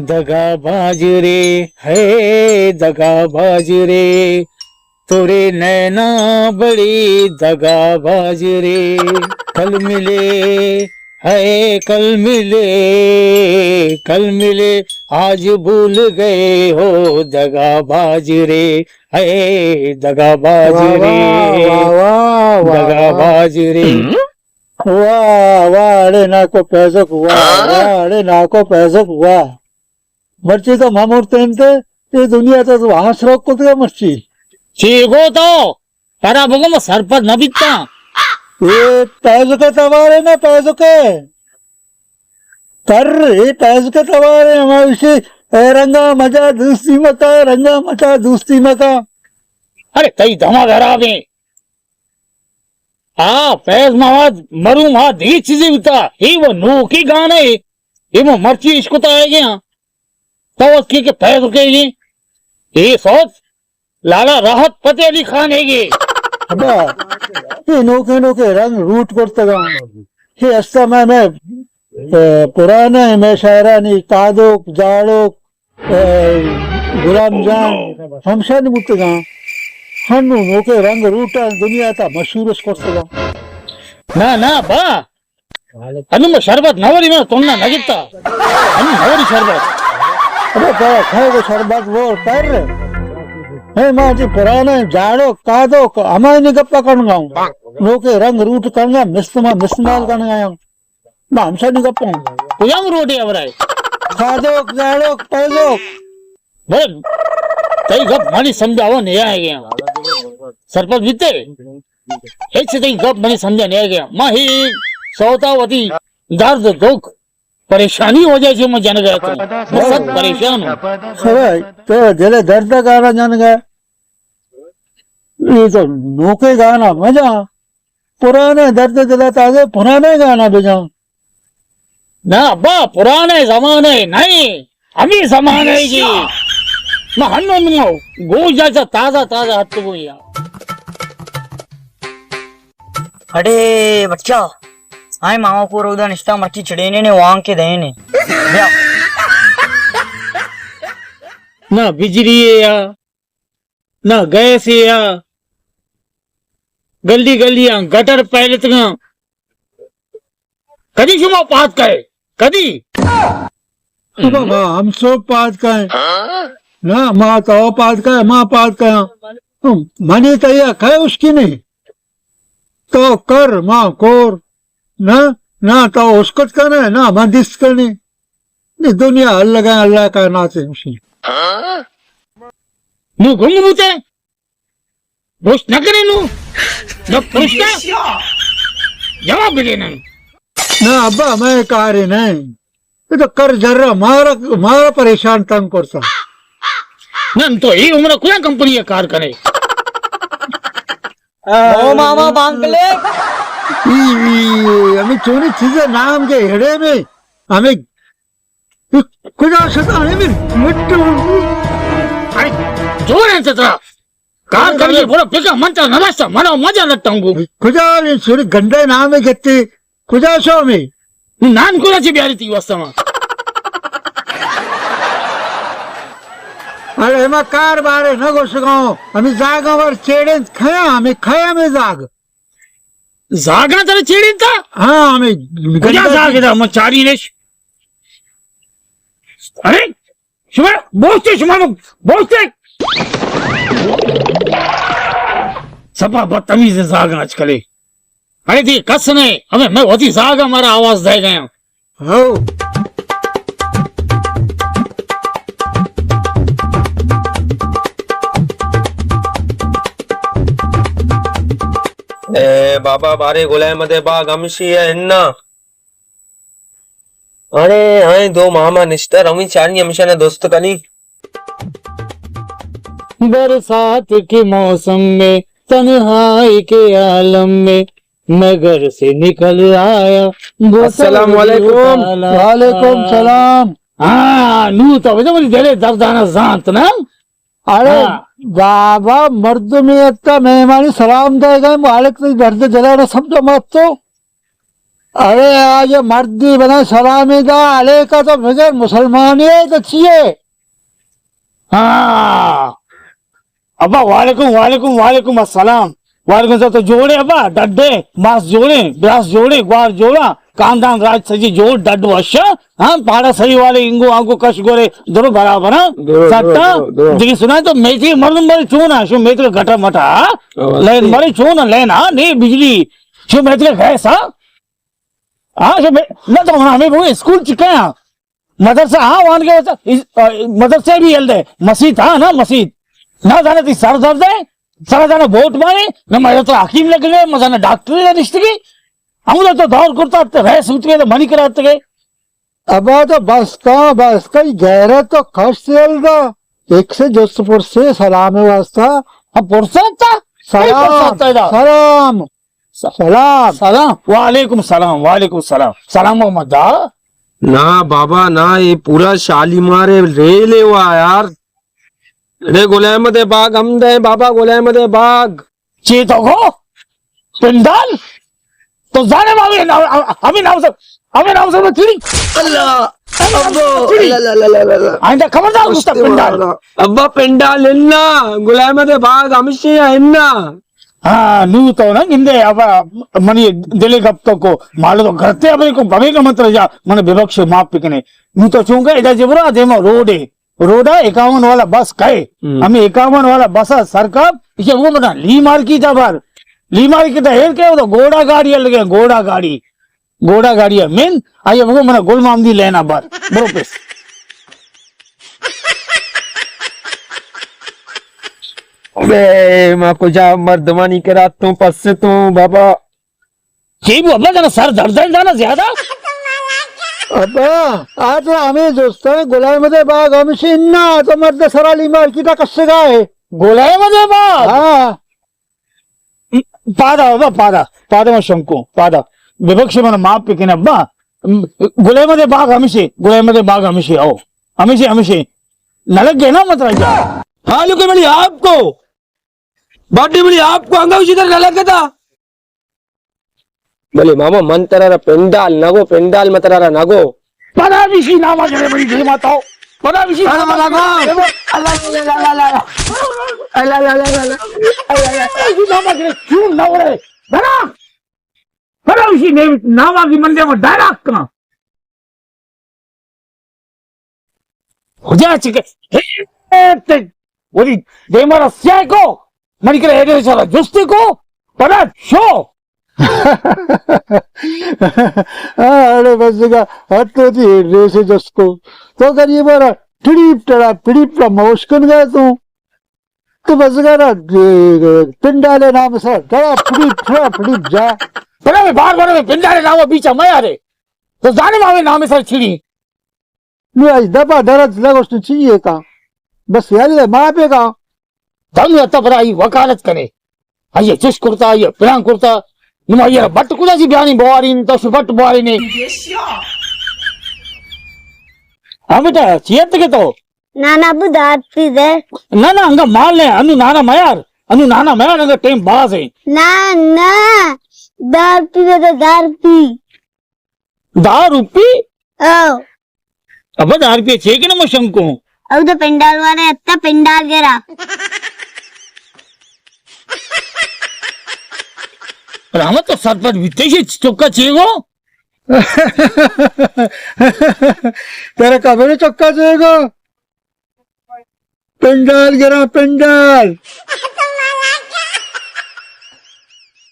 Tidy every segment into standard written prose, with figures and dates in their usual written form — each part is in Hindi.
दगाबाज रे है दगाबाज रे, तोरे नैना बड़ी दगाबाज रे। कल मिले है कल मिले आज भूल गए हो, दगाबाज रे है दगाबाज रे, दगाबाज रे। वाह वाह, अरे नाको पैसक हुआ, अरे नाको पैसक हुआ। मर्ची तो मामूर तेनते ये दुनिया तो हास रोक को तो मर्ची चीगो तो तारा बगो में सरपत न बिकता। ये पैसों के तवारे ना पैसों के कर, ये पैसों के तवारे हमारे से रंगा मचा दोस्ती मका, रंगा मचा दोस्ती मका। अरे कई धमा घरा में हाँ फैज मवाद मरू वहां दी चीजें बिता ही वो नू की गाना है ये वो मर्ची इसको तो आए गया तो उसकी के फैज के ये सोच लाला राहत फतेह अली खान है ये नोके नोके रंग रूट करते गा ये अस्ता मैं पुराना है मैं शायरानी कादोक जाड़ोक गुलाम जान हमशा नहीं मुझते गा हन्नू नोके रंग रूटा दुनिया था मशहूर करते गा ना ना बा अनु में शरबत नवरी में तुमने नगिता अनु नवरी शरबत अरे क्या खाए वो शरबत वो कर है माँ जी पुराना जाड़ो कादो हमारे नहीं गप्पा करने गाऊं नोके रंग रूट करना मिस्तेमाल करने गाऊं मैं हमसे नहीं गप्पा तो यहाँ रोटी अब रहे कादो जाड़ो पैदो बोल कई गप मानी समझाओ नहीं आ गया सरपंच बीते एक से कहीं गप मानी समझा नहीं आ गया माँ ही सौतावती दर्द दुख परेशानी हो जाए जो मैं जान गया तो मैं सब परेशान हूँ तो जले दर्द गाना जान गया ये तो नोके गाना मजा पुराने दर्द दिलाता है पुराने गाना बजा ना अब्बा पुराने जमाने नहीं अभी जमाने की मैं हन्नो में गोश जैसा ताजा ताजा हट को यार। अरे बच्चा आए मामा को रोदा निष्ठा मर्ची चढ़ेने ने वांग के देने ना बिजली है या ना गैस है या गली गलियां गटर पैलेट कदी शुमा पात कहे कदी हम सब पात कहे ना माँ तो पात कहे माँ पात कहे मनी तैयार कहे उसकी नहीं तो कर माँ कोर ना ना तो उसको करना है ना मंदिर करनी नहीं दुनिया अल्लाह का नाते उसी नु घुम मुते दोस्त न करे नु न पूछता जवाब दे ना अब्बा मैं कार्य नहीं ये तो कर जर्रा मारा परेशान तंग करता न तो ये उम्र कोई कंपनी कार करे ओ मामा बांकले हमें चोरी चीजें नाम के हेड़े में हमें कुछ आवश्यकता नहीं मिट्टू अरे जोर है चतरा कार करिए बोलो पिका मंत्र नमस्ते मनो मजा लगता हूँ कुछ चोरी गंदे नाम है कहते कुछ आशो में नान को अच्छी प्यारी थी वास्तव में अरे हम कार बारे न go सकाओ हमें जाग और चेड़े खाया हमें खाया में जाग जागना तेरे चेड़े था हाँ हमें क्या जागे था मैं चारी ने अरे बोलते सपा बदतमीज है जाग आजकल अरे थी कस ने हमें मैं होती जाग हमारा आवाज दे गया हो बाबा बारे गुलाम मदे बाग अमशी है इन्ना अरे हाय दो मामा निश्तर अमी चारी हमेशा ने दोस्त कनी बरसात के मौसम में तन्हाई के आलम में मैं घर से निकल आया अस्सलाम वालेकुम वालेकुम सलाम हाँ नू तो वजह मुझे देले दर्दाना जानत ना अरे बाबा मर्द में इतना मेहमानी सलाम देगा मालिक ने दर्द जलाना समझो मत तो अरे आज ये मर्दी बना सलामी दा अले का तो बगैर मुसलमान है तो चाहिए। हाँ अब्बा वालेकुम वालेकुम वालेकुम अस्सलाम वालेकुम सलाम। तो जोड़े अब्बा डड्डे मास जोड़े ब्रास जोड़े ग्वार जोड़ा कांदान राज सजी जोड़ डड वश हाँ पाड़ा सही वाले इंगू आंगू कश गोरे दोनों बराबर हाँ सट्टा देखिए सुना तो मेथी मर्द मरी चूना शो मेथी का घटा मटा लेन मरी चूना लेना नहीं बिजली शो मेथी का गैस हाँ शो न तो हमें वो स्कूल चिका मदरसा हाँ वान के मदरसे भी हल दे मस्जिद हाँ ना मस्जिद ना जाने थी सर दर्द है सर जाना वोट मारे न मजा तो हकीम लग गए मजा ना डॉक्टर रिश्ते की हम तो दौर करता रह सूत गए तो मनी कराते गए। अब तो बस का गैरत तो खर्च सेल दा एक से जोधपुर से सलाम वास्ता अब पुरसत था सलाम सलाम सलाम सलाम वालेकुम सलाम वालेकुम सलाम सलाम मोहम्मद दा ना बाबा ना, ये पूरा शालीमार रे ले हुआ यार। रे गुलामत बाग हम दे बाबा गुलामत बाग चेतो को पिंडाल तो जाने हमें नाम सब चिड़ी आइंदा खबरदार गुस्ता पिंडाल अब्बा पिंडाल इन्ना गुलामत बाग हमेशा इन्ना हाँ नू तो ना इंदे अब मनी दिले गप्तो को मालो तो घरते अब को बगे का मंत्र जा मन विवक्ष माप पिकने नू तो चूंगा इधर जबरा देमा रोडा 51 वाला बस कहे हमें 51 वाला बस सरकार ये वो बना ली मार की तो हेर के तो घोड़ा गाड़ी लगे घोड़ा गाड़ी है मेन आइए वो मना गोल मामदी लेना बार बरो पे अबे मां को जा मर्दवानी करा तू पस से तू बाबा जी वो अब्बा जाना सर दर्द है जाना ज्यादा अब आज हमें दोस्त गुलाम बाग हम से इन्ना तो मर्द सराली मार की ता कस्से गाए गोलाय मध्ये बाग हाँ पादा में शंकु पादा विवक्ष मन माप पिकिन अब्बा गुलाय मध्ये बाग हमेशा आओ हमेशा नलग गए ना मतलब हालू के बड़ी आपको बॉडी बड़ी आपको अंगा उसी तरह लगा था बोले मामा मन तरारा पेंडाल मतरारा नगो पदा विशी नामा जरे बड़ी धीरे माताओ पदा विशी नामा लगो नामा जरे क्यों ना उड़े धरा पदा विशी नामा की मंदिर में डायरेक्ट कहाँ हो जा चिके वही देमारा स्याय को मनी करे हेडे चला जुस्ती को पदा शो अरे बस का हट तो थी रेसे जसको तो कर ये बारा पिड़ीप मौशकन गए तो बस का पिंडाले नाम से डरा पिड़ीप जा पता में बार में पिंडाले नाम बीच में आ रे तो जाने मावे नाम सर छिड़ी नहीं आज दबा दर्द लगो उसने चाहिए का बस यार माँ पे का तब तब आई वकालत करे आइए चुस कुर्ता आइए पिरांग कुर्ता नुमा ये बट कुदा जी बयानी बोवारी तो सुबट बोवारी ने हाँ बेटा चियत के तो नाना बुदात पीदे ना अंगा माल ने अनु नाना मयार अंगा टेम बाज है ना दार पीदे तो दारू पी ओ अब दारू पी छे के ना शंकु अब तो पिंडाल वाले अत्ता पिंडाल गेरा रामा तो सर पर वितेश चौका चेगो तेरा कभी चक्का जाएगा पिंडाल पिंडाल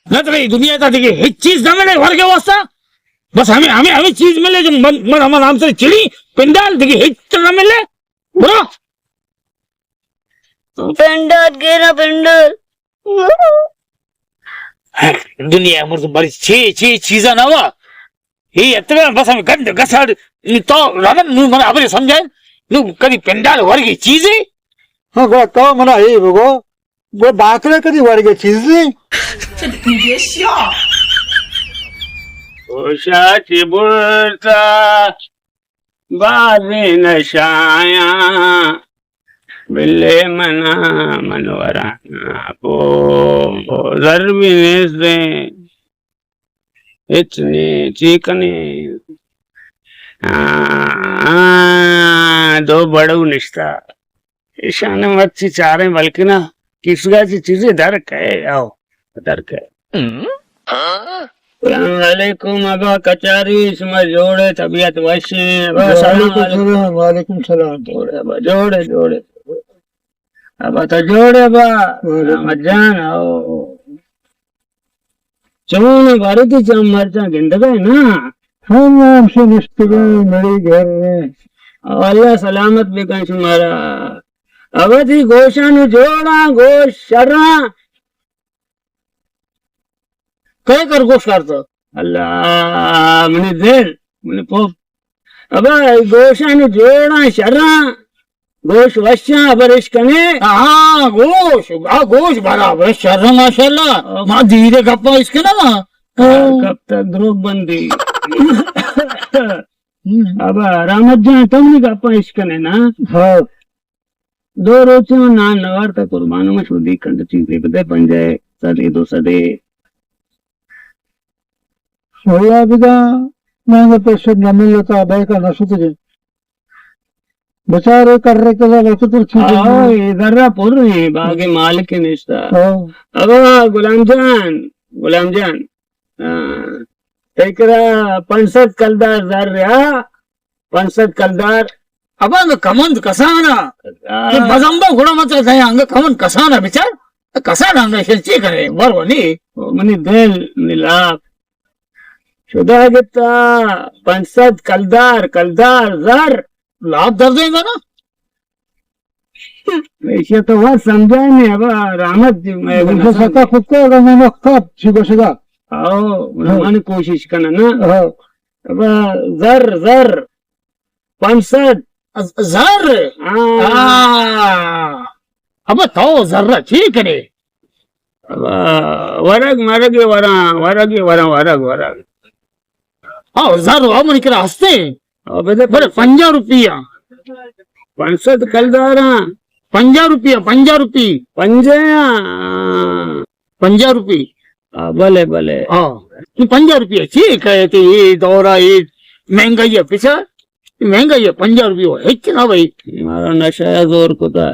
ना तो दुनिया का देखिए एक चीज न मिले घर के वास्ता बस हमें चीज मिले जो मन हमारे नाम से चिड़ी पिंडाल देखिए एक न मिले बुरा पिंडाल गेरा पिंडाल दुनिया मुझे बड़ी ची चीज़ा ना हुआ ये इतना बस हमें गंद गसाड़ तो रावण नु मना अपने समझाए नु कभी पिंडाल वर्गी चीज़े हाँ वो तो मना ये वो बाकरे कभी वर्गी चीज़े उषा चिबुरता बाबे नशाया बिल्ले मना मनवराना पो जरमिने से इतने चिकने दो बड़ू निश्ता ईशान मच्छी चारे बल्कि ना किसगा ची चीजें धर के आओ धर के वालेकुम अबा कचारी इसमें जोड़े तबीयत वैसे वालेकुम सलाम जोड़े अबा जोड़े जोड़े अबा तो जोड़े अबा मजान आओ चमन भारती चम मरचा गिंद गए ना हम नाम से निस्तगे मेरे घर में अल्लाह सलामत भी कहीं तुम्हारा अवधि गोशान जोड़ा गोश शर्रा काय कर गोष्ट करतो अल्लाह मने देर मने पोप अब गोशान जोड़ा शर्रा गोश वश्या बरिश कने हा गोश बराबर शर्र माशाल्लाह मा धीरे गप्पा इसके ना मा कब तक द्रोग बंदी अब रामत जान तुमने का पैस कने ना हाँ दो रोचे में नान नवार तक कुर्बानों में शुद्धी कंड चीजें बदे बन जाए सदे दो सदे सोया बिगा महंगे पैसे न मिलता भाई का न सुतगे बेचारे कर रहे के वक्त तो ठीक है इधर पुर बागे माल के निश्ता हाँ अब गुलाम जान तेकरा 65 कलदार जर रहा 65 कलदार अब अंग कमंद कसाना बजंबा घोडा मात्र काय अंग कमंद कसाना बिचार कसाना अंग शेलची करे बरोबर नी मनी देल लाभ शुदा घेता 65 कलदार जर लाभ दर देगा ना वैसे तो वह समझा नहीं अब रामत जी मैं मुझे सका खुद को अगर मैंने कब सीधा सीधा आओ मैंने कोशिश करना ना हाँ अब जर 65 जर अब तो जर्रा ठीक रे अब वरग हा जर हो म्हण इकडे असते अब बरं 50 रुपया 65 कलदारा 50 रुपया पंजे 50 रुपये भले भले हा 50 रुपये ठीक आहे ते दौरा महंगाई आहे पिसा महंगाई आहे 50 रुपये हेच ना भाई मारा नशा है जोर को था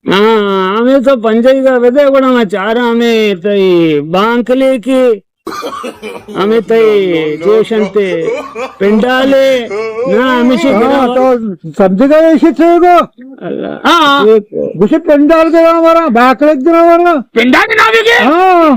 हाँ हमें तो पंजाई का वेदे बड़ा मैं चाह रहा हमें तई बांक लेके हमें तई जोशन ते पिंडाले ना हमेशा हाँ तो समझेगा ऐसे ठेगा अल्लाह हाँ घुसे पेंडाल के हमारा बाकलेक दिन हमारा पिंडा के नावे के हाँ